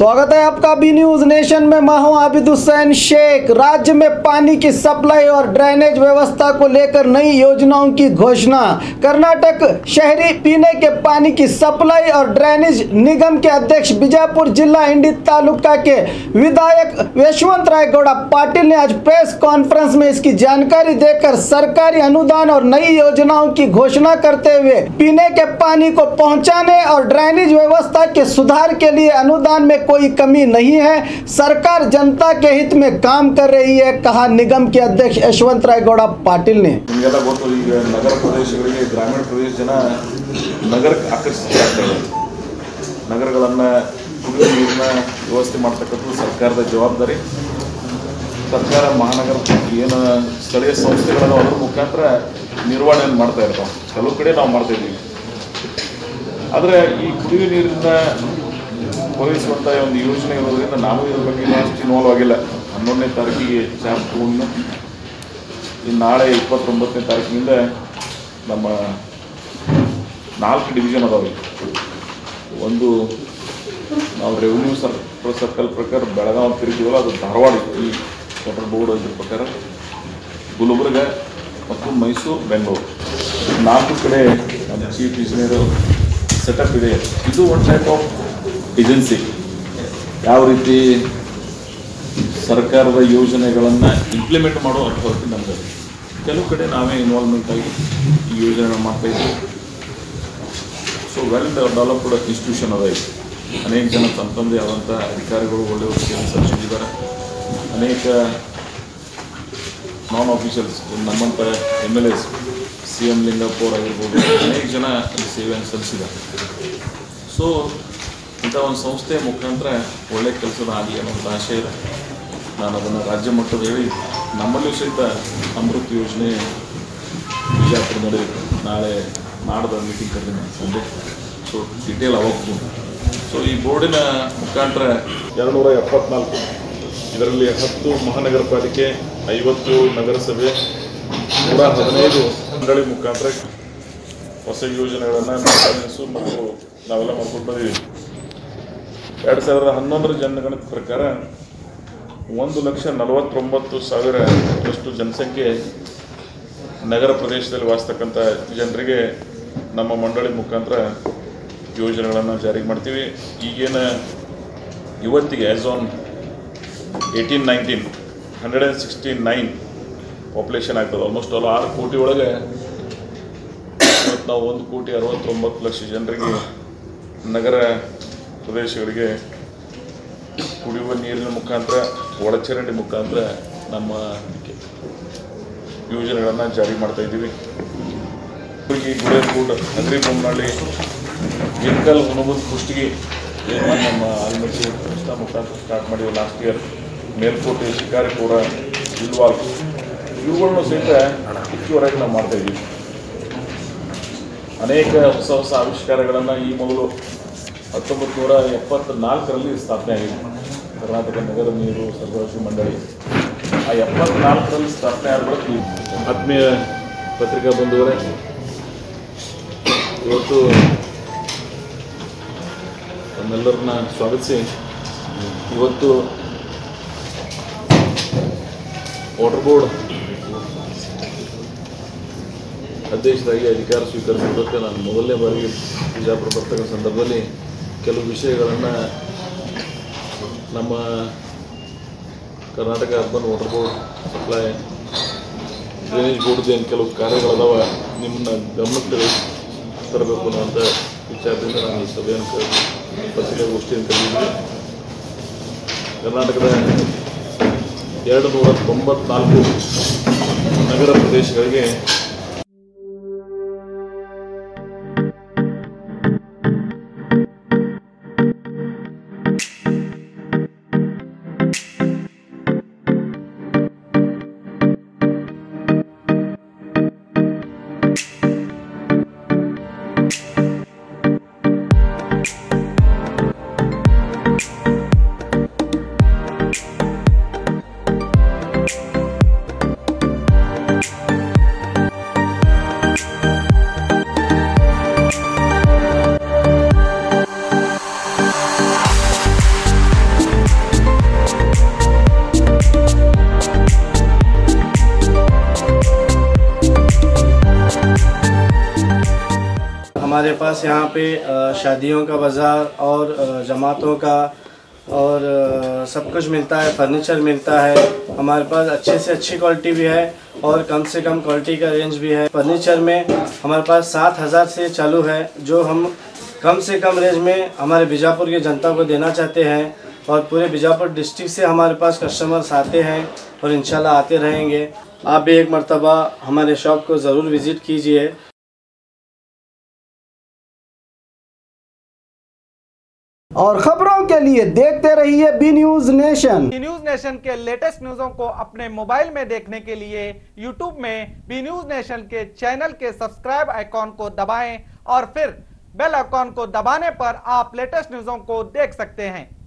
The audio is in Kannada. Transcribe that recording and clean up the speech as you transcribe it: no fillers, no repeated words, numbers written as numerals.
स्वागत है आपका बी न्यूज नेशन में। मैं हूं आबिद हुसैन शेख। राज्य में पानी की सप्लाई और ड्रेनेज व्यवस्था को लेकर नई योजनाओं की घोषणा। कर्नाटक शहरी पीने के पानी की सप्लाई और ड्रेनेज निगम के अध्यक्ष बीजापुर जिला इंडी तालुका के विधायक यशवंत राय गौड़ा पाटिल ने आज प्रेस कॉन्फ्रेंस में इसकी जानकारी देकर सरकारी अनुदान और नई योजनाओं की घोषणा करते हुए पीने के पानी को पहुंचाने और ड्रेनेज व्यवस्था के सुधार के लिए अनुदान में कोई कमी नहीं है। सरकार जनता के हित में काम कर रही है, कहा निगम के अध्यक्ष यशवंत राय गौड़ा पाटिल ने। नगर प्रदेश ग्रामीण प्रदेश जन नगर आकर्षित नगरಗಳನ್ನು ಕುಡಿಯುವ ನೀರಿನ ವ್ಯವಸ್ಥೆ ಮಾಡತಕ್ಕಂಥದ್ದು ಸರ್ಕಾರದ ಜವಾಬ್ದಾರಿ। ಸರ್ಕಾರ ಮಹಾನಗರ ಏನು ಸ್ಥಳೀಯ ಸಂಸ್ಥೆಗಳನ್ನು ಅದರ ಮುಖಾಂತರ ನಿರ್ವಹಣೆ ಮಾಡ್ತಾ ಇರ್ತಾವೆ, ಕೆಲವು ಕಡೆ ನಾವು ಮಾಡ್ತಾ ಇದ್ದೀವಿ। ಆದರೆ ಈ ಕುಡಿಯುವ ನೀರಿನ ಪೂರೈಸುವಂಥ ಒಂದು ಯೋಜನೆ ಇರೋದ್ರಿಂದ ನಾನು ಇದ್ರ ಬಗ್ಗೆ ಅಷ್ಟು ಇನ್ವಾಲ್ವ್ ಆಗಿಲ್ಲ। 11ನೇ ತಾರೀಕಿಗೆ ಚಾರ್ಜ್ ತಗೊಂಡು ನಾಳೆ 29ನೇ ತಾರೀಕಿನಿಂದ ನಮ್ಮ 4 ಡಿವಿಷನ್ ಅದಾವೆ। ಒಂದು ನಾವು ರೆವಿನ್ಯೂ ಸರ್ಕಲ್ ಪ್ರಕಾರ ಬೆಳಗಾವಿ ತಿರುಗಿದಲ್ಲ, ಅದು ಧಾರವಾಡ ಈ ವಾಟರ್ ಬೋರ್ಡ್ ಇದ್ರ ಪ್ರಕಾರ ಗುಲ್ಬರ್ಗ ಮತ್ತು ಮೈಸೂರು ಬೆಂಗಳೂರು 4 ಕಡೆ ನಮ್ಮ ಚೀಫ್ ಇಂಜಿನಿಯರ್ ಸೆಟಪ್ ಇದೆ। ಇದು ಒಂದು ಟೈಪ್ ಆಫ್ ಏಜೆನ್ಸಿ ಯಾವ ರೀತಿ ಸರ್ಕಾರದ ಯೋಜನೆಗಳನ್ನು ಇಂಪ್ಲಿಮೆಂಟ್ ಮಾಡೋ ಅಥಾರಿಟಿ ನಮ್ಮದು। ಕೆಲವು ಕಡೆ ನಾವೇ ಇನ್ವಾಲ್ವ್ಮೆಂಟ್ ಆಗಿ ಈ ಯೋಜನೆ ಮಾಡ್ತಾಯಿದ್ದೀವಿ। ಸೊ ವೆಲ್ ಡೆವಲಪ್ಡ್ ಇನ್ಸ್ಟಿಟ್ಯೂಷನ್ ಅದ ಇದು। ಅನೇಕ ಜನ ತಮ್ಮದೇ ಆದಂಥ ಅಧಿಕಾರಿಗಳು ಒಳ್ಳೆಯ ಸೇವೆ ಸಲ್ಲಿಸಿದ್ದಾರೆ। ಅನೇಕ ನಾನ್ ಆಫೀಷಿಯಲ್ಸ್ ನಮ್ಮಂಥ MLAs CM ಲಿಂಗಪ್ಪ ಆಗಿರ್ಬೋದು, ಅನೇಕ ಜನ ಈ ಸೇವೆಯನ್ನು ಸಲ್ಲಿಸಿದ್ದಾರೆ। ಸೊ ಇಂಥ ಒಂದು ಸಂಸ್ಥೆಯ ಮುಖಾಂತರ ಒಳ್ಳೆಯ ಕೆಲಸದ ಆಗಲಿ ಅನ್ನೋದು ಆಶೆ ಇದೆ। ನಾನು ಅದನ್ನು ರಾಜ್ಯ ಮಟ್ಟದ ಹೇಳಿ ನಮ್ಮಲ್ಲಿಯೂ ಸಹಿತ ಅಮೃತ್ ಯೋಜನೆ ಬಿಜಾಪುರ ನಡೆಯುತ್ತೆ। ನಾಳೆ ನಾಡ್ದು ಮೀಟಿಂಗ್ ಕರೆದಿನಿ ಸಂಜೆ, ಸೊ ಡಿಟೇಲ್ ಅವಾಗ। ಸೊ ಈ ಬೋರ್ಡಿನ ಮುಖಾಂತರ 274 ಇದರಲ್ಲಿ 10 ಮಹಾನಗರ ಪಾಲಿಕೆ, 50 ನಗರಸಭೆ, 115 ಮಂಡಳಿ ಮುಖಾಂತರ ಹೊಸ ಯೋಜನೆಗಳನ್ನು ಮೇಂಟೆನೆನ್ಸು ಮತ್ತು ನಾವೆಲ್ಲ ಮಾಡ್ಕೊಂಡು ಬಂದಿದ್ದೀವಿ। 2011 ಜನಗಣತಿ ಪ್ರಕಾರ 1,49,000 ಜನಸಂಖ್ಯೆ ನಗರ ಪ್ರದೇಶದಲ್ಲಿ ವಾಸಿಸ್ತಕ್ಕಂಥ ಜನರಿಗೆ ನಮ್ಮ ಮಂಡಳಿ ಮುಖಾಂತರ ಯೋಜನೆಗಳನ್ನು ಜಾರಿಗೆ ಮಾಡ್ತೀವಿ। ಈಗೇನು ಇವತ್ತಿಗೆ ಆ್ಯಸ್ ಆನ್ 18-19 169 ಪಾಪ್ಯುಲೇಷನ್ ಆಗ್ತದೆ। ಆಲ್ಮೋಸ್ಟ್ ಆಲ್ 6 ಕೋಟಿ ಒಳಗೆ ಇವತ್ತು ನಾವು 1,69,00,000 ಜನರಿಗೆ ನಗರ ಪ್ರದೇಶಗಳಿಗೆ ಕುಡಿಯುವ ನೀರಿನ ಮುಖಾಂತರ, ಒಳಚರಂಡಿ ಮುಖಾಂತರ ನಮ್ಮ ಯೋಜನೆಗಳನ್ನು ಜಾರಿ ಮಾಡ್ತಾಯಿದ್ದೀವಿ। ಗುಡೇರ್ಗೂಡ್, ಹಗರಿಬೊಮ್ಮನಹಳ್ಳಿ, ಇರ್ಕಲ್, ಹುಣಗುಂದ, ಕುಷ್ಟಗಿ ಏನು ನಮ್ಮ ಆಲ್ಮಟ್ಟಿ ಸಂಸ್ಥಾ ಮುಖಾಂತರ ಸ್ಟಾರ್ಟ್ ಮಾಡಿದ್ವಿ ಲಾಸ್ಟ್ ಇಯರ್, ಮೇಲ್ಕೋಟೆ, ಶಿಕಾರಿಪುರ, ಇಲ್ವಾಲ್ ಇವುಗಳನ್ನು ಸಹಿತ ಇಷ್ಟುವರೆಗೆ ನಾವು ಮಾಡ್ತಾಯಿದ್ದೀವಿ। ಅನೇಕ ಹೊಸ ಆವಿಷ್ಕಾರಗಳನ್ನು ಈ ಮೊದಲು 1974ರಲ್ಲಿ ಸ್ಥಾಪನೆ ಆಗಿದೆ ಕರ್ನಾಟಕ ನಗರ ನೀರು ಸರಬರಾಜು ಮಂಡಳಿ। ಆ 74ರಲ್ಲಿ ಸ್ಥಾಪನೆ ಆದ ಬಳಿಕ ಆತ್ಮೀಯ ಪತ್ರಿಕಾ ಬಂಧುವರೇ, ಇವತ್ತು ನಮ್ಮೆಲ್ಲರನ್ನ ಸ್ವಾಗತಿಸಿ ಇವತ್ತು ವಾಟರ್ ಬೋರ್ಡ್ ಅಧ್ಯಕ್ಷರಾಗಿ ಅಧಿಕಾರ ಸ್ವೀಕರಿಸಿದ್ದಕ್ಕೆ ನಾನು ಮೊದಲನೇ ಬಾರಿಗೆ ಬಿಜಾಪುರ ಬರ್ತಕ್ಕಂಥ ಸಂದರ್ಭದಲ್ಲಿ ಕೆಲವು ವಿಷಯಗಳನ್ನು ನಮ್ಮ Karnataka urban water board supply drainage ಬೋರ್ಡ್ದು ಏನು ಕೆಲವು ಕಾರ್ಯಗಳದಾವ ನಿಮ್ಮನ್ನ ಗಮನಕ್ಕೆ ತರಬೇಕು ಅನ್ನೋಂಥ ವಿಚಾರದಿಂದ ನಾನು ಈ ಸಭೆಯನ್ನು ಪತ್ರಿಕಾಗೋಷ್ಠಿಯನ್ನು ಕರೆದಿದ್ದೀನಿ। ಕರ್ನಾಟಕದ 294 ನಗರ ಪ್ರದೇಶಗಳಿಗೆ हमारे पास यहाँ पे शादियों का बाज़ार और जमातों का और सब कुछ मिलता है, फर्नीचर मिलता है। हमारे पास अच्छे से अच्छी क्वालिटी भी है और कम से कम क्वालिटी का रेंज भी है। फर्नीचर में हमारे पास 7,000 से चालू है, जो हम कम से कम रेंज में हमारे बीजापुर की जनता को देना चाहते हैं। और पूरे बीजापुर डिस्ट्रिक्ट से हमारे पास कस्टमर्स आते हैं और इंशाल्लाह आते रहेंगे। आप भी एक मर्तबा हमारे शॉप को ज़रूर विज़िट कीजिए। और खबरों के लिए देखते रहिए B news nation. B news nation के लेटेस्ट न्यूज़ों को अपने मोबाइल में देखने के लिए यूट्यूब में बी न्यूज नेशन के चैनल के सब्सक्राइब आइकॉन को दबाएं और फिर बेल आइकॉन को दबाने पर आप लेटेस्ट न्यूज़ों को देख सकते हैं।